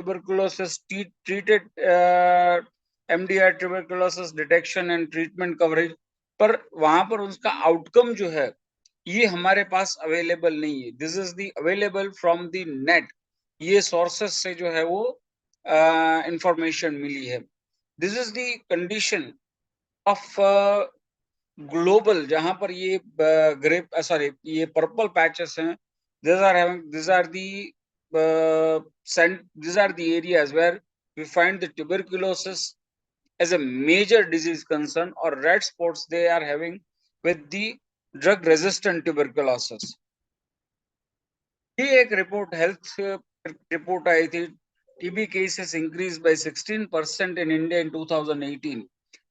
tuberculosis treated MDR tuberculosis detection and treatment coverage, पर वहां पर उसका आउटकम जो है ये हमारे पास अवेलेबल नहीं है. This is the available from the net. ये सोर्सेस से जो है वो इंफॉर्मेशन मिली है. This is the condition of global, जहां पर ये ये पर्पल पैचेस हैं. these are the these are the areas where we find the tuberculosis as a major disease concern, or red spots they are having with the drug resistant tuberculosis. ये एक report, health report आई थी. TB cases increase by 16% in India in 2018.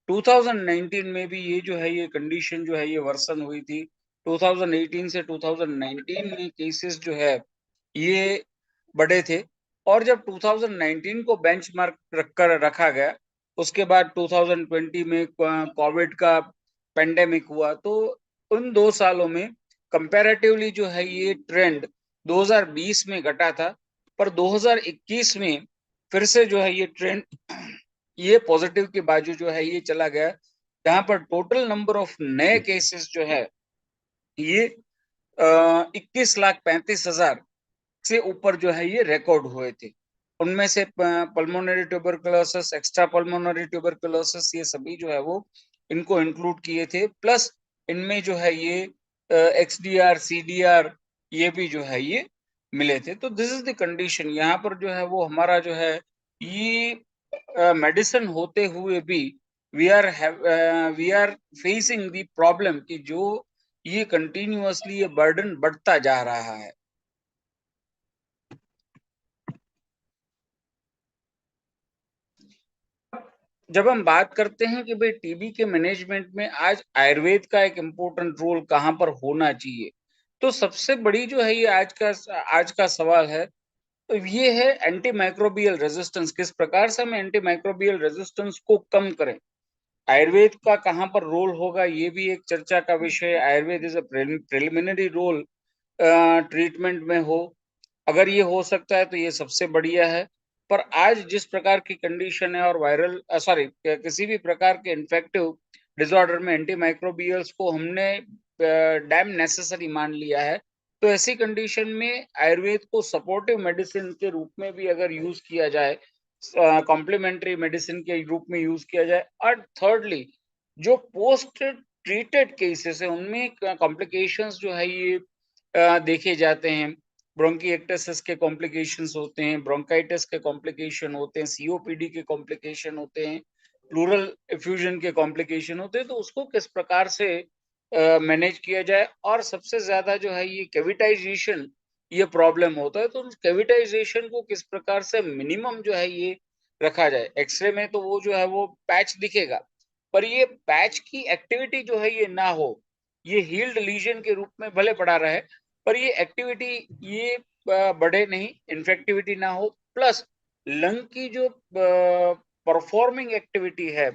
2019 में भी ये जो है ये condition जो है ये वर्सन हुई थी. 2018 से 2019 में केसेस जो है ये बढ़े थे. और जब 2019 को बेंचमार्क रखकर रखा गया, उसके बाद 2020 में कोविड का पेंडेमिक हुआ, तो उन 2 सालों में कंपैरेटिवली जो है ये ट्रेंड 2020 में घटा था, पर 2021 में फिर से जो है ये ट्रेंड ये पॉजिटिव के बाजू जो है ये चला गया, जहां पर टोटल नंबर ऑफ नए केसेस जो है ये 21,35,000 से ऊपर जो है ये रिकॉर्ड हुए थे. उनमें से pulmonary tuberculosis, extra pulmonary tuberculosis, ये सभी जो है वो इनको इंक्लूड किए थे. प्लस इनमें जो है ये XDR CDR ये भी जो है ये मिले थे. तो दिस इज द कंडीशन. यहाँ पर जो है वो हमारा जो है ये मेडिसिन होते हुए भी we are facing the problem कि जो ये कंटिन्यूअसली ये बर्डन बढ़ता जा रहा है. जब हम बात करते हैं कि भाई टीबी के मैनेजमेंट में आज आयुर्वेद का एक इम्पोर्टेंट रोल कहाँ पर होना चाहिए, तो सबसे बड़ी जो है ये आज का सवाल है, तो ये है एंटी माइक्रोबियल रेजिस्टेंस. किस प्रकार से हम एंटी माइक्रोबियल रेजिस्टेंस को कम करें. आयुर्वेद का कहाँ पर रोल होगा ये भी एक चर्चा का विषय है. Ayurveda is a preliminary role treatment में हो, अगर ये हो सकता है तो ये सबसे बढ़िया है. पर आज जिस प्रकार की कंडीशन है और किसी भी प्रकार के इन्फेक्टिव डिसऑर्डर में एंटीमाइक्रोबियल्स को हमने डैम नेसेसरी मान लिया है, तो ऐसी कंडीशन में आयुर्वेद को सपोर्टिव मेडिसिन के रूप में भी अगर यूज किया जाए, कॉम्प्लीमेंट्री मेडिसिन के रूप में यूज किया जाए. और थर्डली, जो पोस्ट ट्रीटेड केसेस है उनमें कॉम्प्लिकेशंस जो है ये देखे जाते हैं. ब्रोंकिएक्टिस के कॉम्प्लिकेशंस होते हैं, ब्रोंकाइटिस के कॉम्प्लिकेशन होते हैं, सीओपीडी के कॉम्प्लिकेशन होते हैं, प्लूरल एफ्यूजन के कॉम्प्लिकेशन होते हैं. तो उसको किस प्रकार से मैनेज किया जाए. और सबसे ज्यादा जो है ये कैविटाइजेशन ये प्रॉब्लम होता है, तो कैविटाइजेशन को किस प्रकार से मिनिमम जो है ये रखा जाए. एक्सरे में तो वो जो है वो पैच दिखेगा, पर ये पैच की एक्टिविटी जो है ये ना हो, ये हील्ड लीजन के रूप में भले पड़ा रहे, पर ये एक्टिविटी ये बढ़े नहीं, इन्फेक्टिविटी ना हो. प्लस लंग की जो परफॉर्मिंग एक्टिविटी है,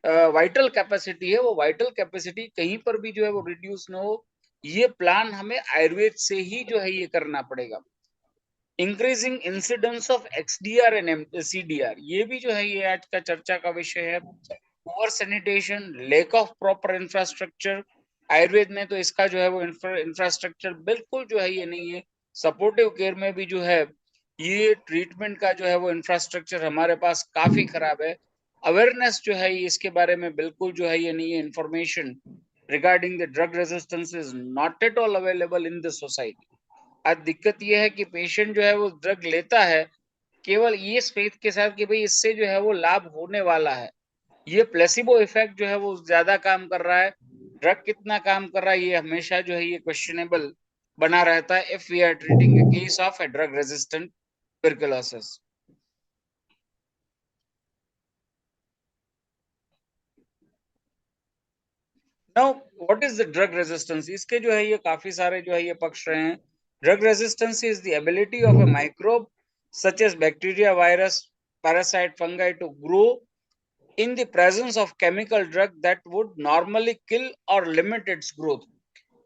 वाइटल कैपेसिटी है, वो वाइटल कैपेसिटी कहीं पर भी जो है वो रिड्यूस ना हो. ये प्लान हमें आयुर्वेद से ही जो है ये करना पड़ेगा. Increasing incidence of XDR and CDR ये भी जो है ये आज का चर्चा का विषय है. Over sanitation, lack of proper infrastructure. Ayurveda में तो इसका जो है वो इंफ्रास्ट्रक्चर बिल्कुल जो है ये नहीं है. सपोर्टिव केयर में भी जो है ये ट्रीटमेंट का जो है वो इंफ्रास्ट्रक्चर हमारे पास काफी खराब है. अवेयरनेस जो है इसके बारे में बिल्कुल जो है ये नहीं है. Information regarding the drug resistance is not at all available in the society. आज दिक्कत यह है कि पेशेंट जो है वो ड्रग लेता है केवल ये फेथ के साथ कि भाई इससे जो है वो लाभ होने वाला है. ये प्लेसिबो इफेक्ट जो है वो ज्यादा काम कर रहा है. ड्रग कितना काम कर रहा है ये हमेशा जो है ये क्वेश्चनेबल बना रहता है if we are treating a case of a drug resistant tuberculosis. Now what is the drug resistance. इसके जो है ये काफी सारे जो है ये पक्ष रहे हैं. Drug resistance is the ability of a microbe such as bacteria, virus, parasite, fungi to grow in the presence of chemical drug that would normally kill or limit its growth.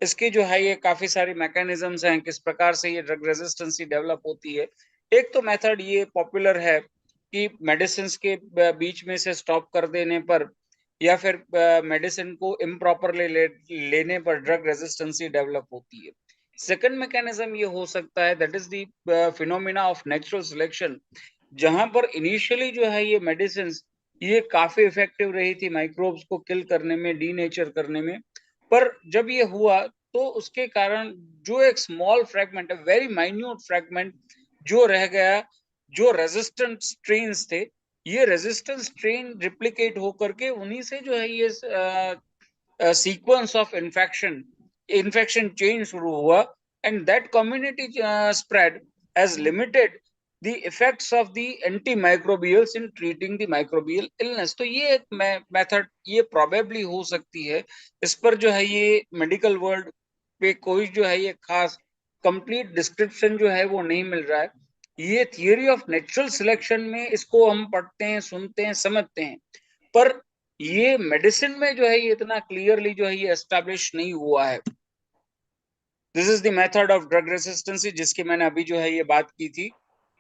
इसकी जो है ये काफी सारी मैकेनिज्म्स हैं किस प्रकार से ये ड्रग रेजिस्टेंसी डेवलप होती है. एक तो मेथड ये पॉपुलर है कि मेडिसिन के बीच में से स्टॉप कर देने पर या फिर मेडिसिन को इम्प्रॉपरली लेने पर ड्रग रेजिस्टेंसी डेवलप होती है। सेकंड मैकेनिज्म ये हो सकता है, that is the phenomena of natural selection, जहां पर इनिशियली जो है ये मेडिसिन ये काफी इफेक्टिव रही थी माइक्रोब्स को किल करने में, डीनेचर करने में, पर जब ये हुआ तो उसके कारण जो एक स्मॉल फ्रैगमेंट है, वेरी माइन्यूट फ्रैगमेंट जो रह गया, जो रेजिस्टेंट स्ट्रेन्स थे, ये रेजिस्टेंट स्ट्रेन रिप्लिकेट होकर के उन्हीं से जो है ये सीक्वेंस ऑफ इन्फेक्शन चेन शुरू हुआ, and that community spread has limited the effects of the antimicrobials in treating the microbial illness। तो ये एक मेथड ये प्रोबेबली हो सकती है। इस पर जो है ये मेडिकल वर्ल्ड पे कोई जो है ये खास कंप्लीट डिस्क्रिप्शन जो है वो नहीं मिल रहा है। ये थियरी ऑफ नेचुरल सिलेक्शन में इसको हम पढ़ते हैं, सुनते हैं, समझते हैं, पर ये मेडिसिन में जो है ये इतना क्लियरली जो है ये एस्टैब्लिश नहीं हुआ है। This is the method of drug रेसिस्टेंसी जिसकी मैंने अभी जो है ये बात की थी।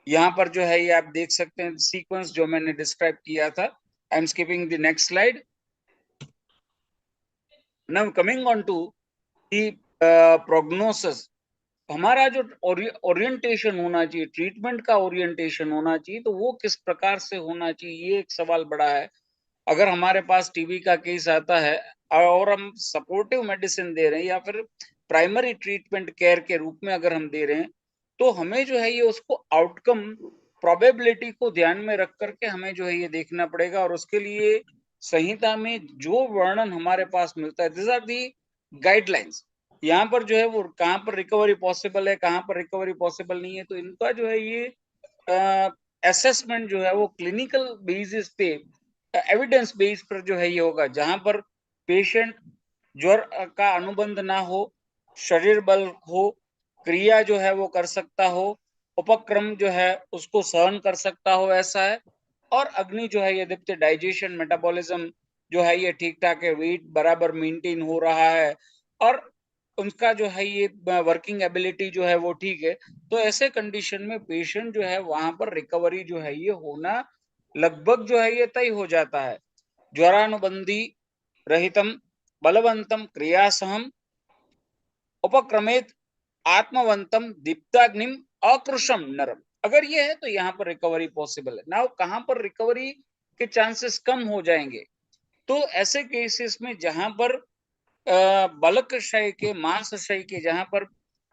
यहाँ पर जो है ये आप देख सकते हैं सीक्वेंस जो मैंने डिस्क्राइब किया था। I am skipping the next slide. Now coming on to the prognosis. हमारा जो ओरिएंटेशन होना चाहिए, ट्रीटमेंट का ओरिएंटेशन होना चाहिए, तो वो किस प्रकार से होना चाहिए, ये एक सवाल बड़ा है। अगर हमारे पास टीबी का केस आता है और हम सपोर्टिव मेडिसिन दे रहे हैं या फिर प्राइमरी ट्रीटमेंट केयर के रूप में अगर हम दे रहे हैं, तो हमें जो है ये उसको आउटकम प्रोबेबिलिटी को ध्यान में रख करके हमें जो है ये देखना पड़ेगा, और उसके लिए संहिता में जो वर्णन हमारे पास मिलता है, दिस आर दी गाइडलाइंस। यहाँ पर जो है वो कहाँ पर रिकवरी पॉसिबल है, कहाँ पर रिकवरी पॉसिबल नहीं है, तो इनका जो है ये असेसमेंट जो है वो क्लिनिकल बेसिस पे, एविडेंस बेस पर जो है ये होगा, जहां पर पेशेंट ज्वर का अनुबंध ना हो, शरीर बल हो, क्रिया जो है वो कर सकता हो, उपक्रम जो है उसको सहन कर सकता हो, ऐसा है। और अग्नि जो है ये दीप्ति, डाइजेशन, मेटाबॉलिज्म जो है ये ठीक ठाक है, वेट बराबर मेंटेन हो रहा है, और उनका जो है ये वर्किंग एबिलिटी जो है वो ठीक है। तो ऐसे कंडीशन में पेशेंट जो है वहां पर रिकवरी जो है ये होना लगभग जो है ये तय हो जाता है। ज्वरानुबंधी रहितम बलवंतम क्रियासहम उपक्रमेत आत्मवंतम दीप्ताग्निम अकृशम नरम, अगर ये है तो यहाँ पर रिकवरी पॉसिबल है ना। कहां पर रिकवरी के चांसेस कम हो जाएंगे, तो ऐसे केसेस में जहां पर बलक क्षय के, मांस क्षय के, जहां पर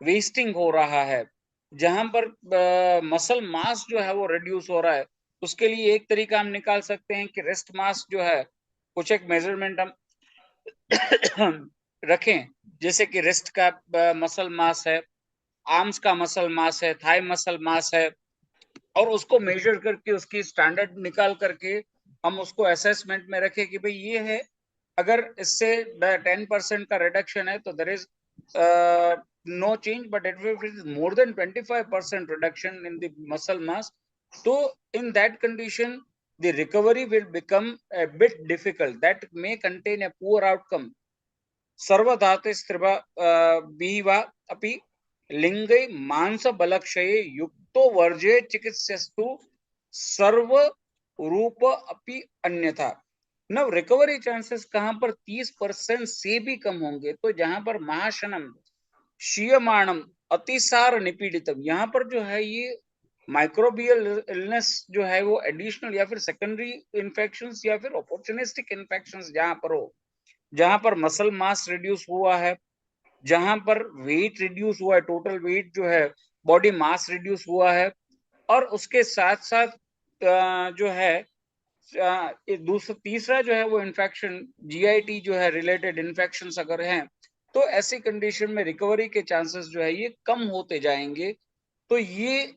वेस्टिंग हो रहा है, जहां पर मसल मास जो है वो रिड्यूस हो रहा है, उसके लिए एक तरीका हम निकाल सकते हैं कि रेस्ट मास जो है कुछ एक मेजरमेंट हम रखें, जैसे कि रेस्ट का मसल मास है, आर्म्स का मसल मास है, थाई मसल मास है, और उसको मेजर करके उसकी स्टैंडर्ड निकाल करके हम उसको असेसमेंट में रखें कि भाई ये है, अगर इससे 10% का रिडक्शन है तो there is no change, but it is more than 25% reduction in the muscle mass, तो in that condition the recovery will become a bit difficult, that may contain a poor outcome। सर्वधाते स्त्रिवा बीवा अपि लिंगे मांस बलक्षये युक्तो वर्जे चिकित्सस्तु सर्व रूप अपि अन्यथा। नव रिकवरी चांसेस कहां पर 30% से भी कम होंगे, तो जहां पर महाशनम शीयमाणम अतिसार निपीड़ितम, यहाँ पर जो है ये माइक्रोबियल इलनेस जो है वो एडिशनल या फिर सेकेंडरी इन्फेक्शंस या फिर अपॉर्चुनिस्टिक इन्फेक्शंस जहां पर हो, जहां पर मसल मास रिड्यूस हुआ है, जहां पर वेट रिड्यूस हुआ है, टोटल वेट जो है, बॉडी मास रिड्यूस हुआ है, और उसके साथ साथ जो है दूसरा तीसरा जो है वो इन्फेक्शन जीआईटी जो है रिलेटेड इन्फेक्शंस अगर हैं, तो ऐसी कंडीशन में रिकवरी के चांसेस जो है ये कम होते जाएंगे। तो ये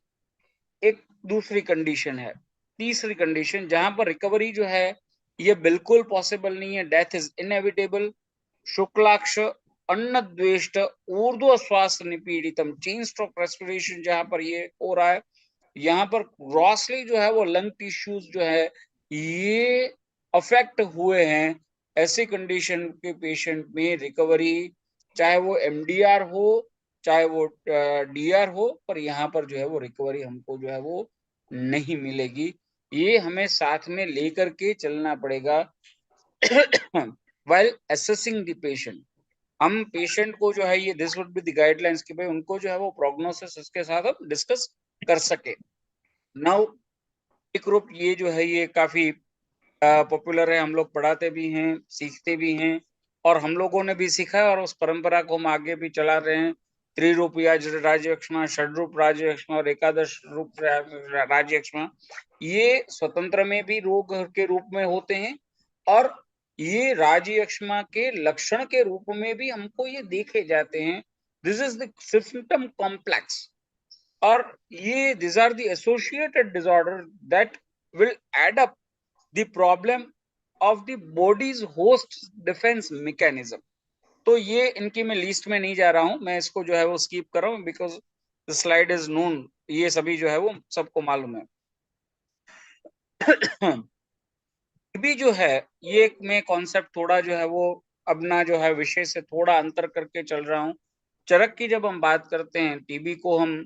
एक दूसरी कंडीशन है। तीसरी कंडीशन जहां पर रिकवरी जो है ये बिल्कुल पॉसिबल नहीं है, डेथ इज इनएविटेबल, शुक्लाक्ष अन्न द्वेष्ट ऊर्ध्व श्वास निपीड़ितम, चेन स्ट्रोक रेस्पिरेशन जहां पर ये हो रहा है, यहाँ पर ग्रॉसली जो है वो लंग टिश्यूज जो है ये अफेक्ट हुए हैं, ऐसी कंडीशन के पेशेंट में रिकवरी, चाहे वो एमडीआर हो चाहे वो डीआर हो, पर यहाँ पर जो है वो रिकवरी हमको जो है वो नहीं मिलेगी। ये हमें साथ में लेकर के चलना पड़ेगा while assessing the patient। हम पेशेंट को जो है ये this would be the guidelines कि भाई उनको जो है वो प्रोग्नोसिस इसके साथ हम डिस्कस कर सके। नाउ एक ग्रुप ये जो है ये काफी पॉपुलर है, हम लोग पढ़ाते भी हैं, सीखते भी हैं, और हम लोगों ने भी सीखा है और उस परंपरा को हम आगे भी चला रहे हैं। त्रिरूप राज्यक्षमा, षड्रूप राज्यक्षमा और एकादश रूप राज्यक्षमा, ये स्वतंत्र में भी रोग के रूप में होते हैं, और ये राज्यक्षमा के लक्षण के रूप में भी हमको ये देखे जाते हैं। This is the symptom complex, और ये these are the associated disorder that will add up the problem of the body's host defense mechanism। तो ये इनकी मैं लिस्ट में नहीं जा रहा हूं, मैं इसको जो है वो स्किप कर रहा हूं because the slide is known, ये सभी जो है वो सबको मालूम है। भी जो है ये मैं कॉन्सेप्ट थोड़ा जो है वो अपना जो है विषय से थोड़ा अंतर करके चल रहा हूँ। चरक की जब हम बात करते हैं, टीबी को हम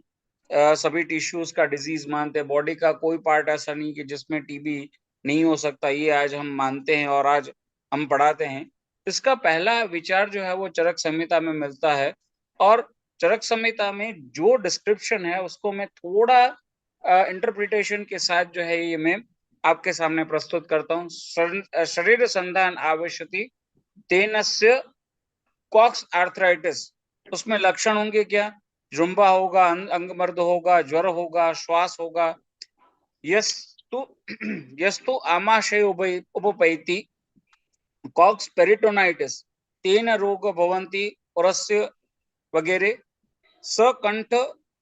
सभी टिश्यूज का डिजीज मानते हैं, बॉडी का कोई पार्ट ऐसा नहीं कि जिसमें टीबी नहीं हो सकता, ये आज हम मानते हैं और आज हम पढ़ाते हैं। इसका पहला विचार जो है वो चरक संहिता में मिलता है, और चरक संहिता में जो डिस्क्रिप्शन है उसको मैं थोड़ा इंटरप्रिटेशन के साथ जो है ये मैं आपके सामने प्रस्तुत करता हूँ। शरीर संधान आवश्यति तेनस्य कॉक्स आर्थराइटिस, उसमें लक्षण होंगे क्या? जुम्बा होगा, अंगमर्द होगा, ज्वर होगा, श्वास होगा। यस्तु यस्तु आमाशय उपपैति कॉक्स पेरिटोनाइटिस तेन रोग भवन्ति औरस्य वगैरह। सकंठ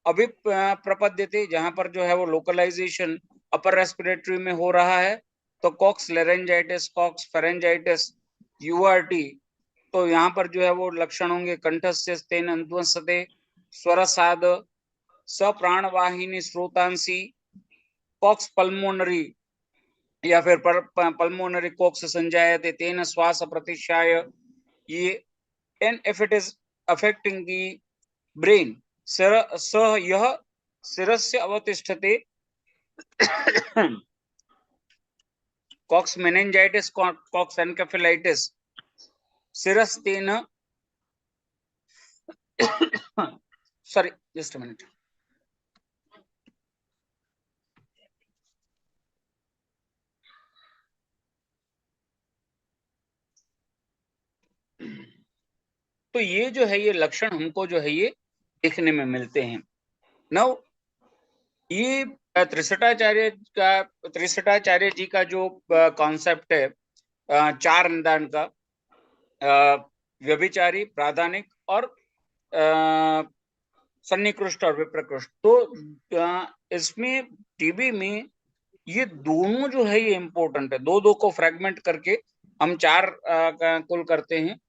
अभिप्रपद्यते, जहां पर जो है वो लोकलाइजेशन अपर रेस्पिरेटरी में हो रहा है, तो कॉक्स लेरेंजाइटिस, कॉक्स फेरेंजाइटिस, यूआरटी, तो यहाँ पर जो है वो लक्षण होंगे कंठस्य तेन अनुवसते स्वरसाद सप्राणवाहिनी स्रोतांसी कॉक्स पल्मोनरी, या फिर पल्मोनरी कॉक्स संजायते तेन श्वास प्रतिशाय ये। And if it is affecting the brain स यह शिरस्य अवतिष्ठते कॉक्स मेनिंजाइटिस, कॉक्स एनकेफेलाइटिस शिरस्तेन सॉरी जस्ट अ मिनट। तो ये जो है ये लक्षण हमको जो है ये देखने में मिलते हैं। नाउ ये त्रिशटाचार्य जी का जो कॉन्सेप्ट है चार निदान का, व्यभिचारी, प्राधानिक और सन्निकृष्ट और विप्रकृष्ट, तो इसमें टीबी में ये दोनों जो है ये इम्पोर्टेंट है। दो दो को फ्रेगमेंट करके हम चार कुल करते हैं।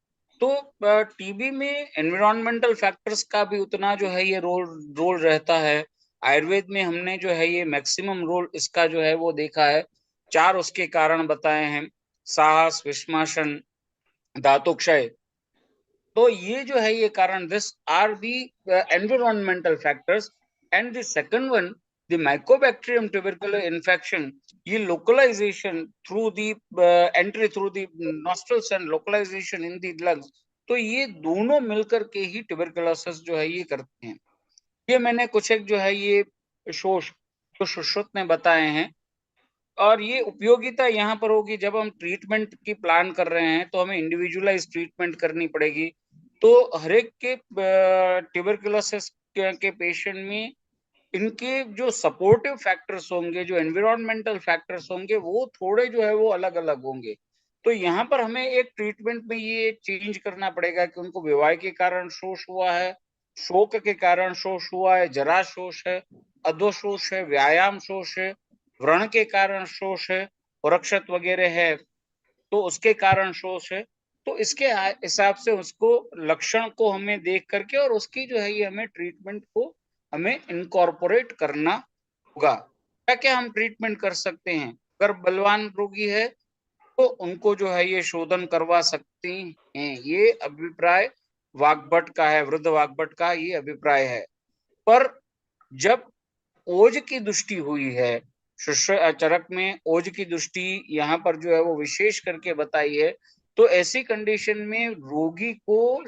तो टीबी में एनवायरमेंटल फैक्टर्स का भी उतना जो है ये रोल रहता है। आयुर्वेद में हमने जो है ये मैक्सिमम रोल इसका जो है वो देखा है। चार उसके कारण बताए हैं: साहस, विषमाशन, धातुक्षय। तो ये जो है ये कारण, this are the environmental factors. And the second one, the mycobacterium tubercular infection, ये localization through the entry through the nostrils and localization in the lungs, तो ये दोनों मिलकर के ही ट्यूबरकुलोसिस जो है ये करते हैं। ये मैंने कुछ एक जो है ये शोष जो सुश्रुत ने बताए हैं, और ये उपयोगिता यहाँ पर होगी जब हम ट्रीटमेंट की प्लान कर रहे हैं तो हमें इंडिविजुअलाइज ट्रीटमेंट करनी पड़ेगी। तो हर एक के ट्यूबरकुलोसिस के पेशेंट में इनके जो सपोर्टिव फैक्टर्स होंगे, जो एनवायरमेंटल फैक्टर्स होंगे, वो थोड़े जो है वो अलग अलग होंगे। तो यहाँ पर हमें एक ट्रीटमेंट में ये चेंज करना पड़ेगा कि उनको विवाह के कारण शोष हुआ है, शोक के कारण शोष हुआ है, जरा शोष है, अधोशोष है, व्यायाम शोष है, व्रण के कारण शोष है, वृक्षत वगैरह है तो उसके कारण शोष है। तो इसके हिसाब से उसको लक्षण को हमें देख करके और उसकी जो है ये हमें ट्रीटमेंट को हमें इनकॉर्पोरेट करना होगा। क्या क्या हम ट्रीटमेंट कर सकते हैं? अगर बलवान रोगी है तो उनको जो है ये शोधन करवा सकती हैं, ये अभिप्राय वाग्भट का है, वृद्ध वाग्भट का ये अभिप्राय है। पर जब ओज की दृष्टि हुई है, चरक में ओज की दृष्टि यहाँ पर जो है वो विशेष करके बताई है, तो ऐसी कंडीशन में रोगी को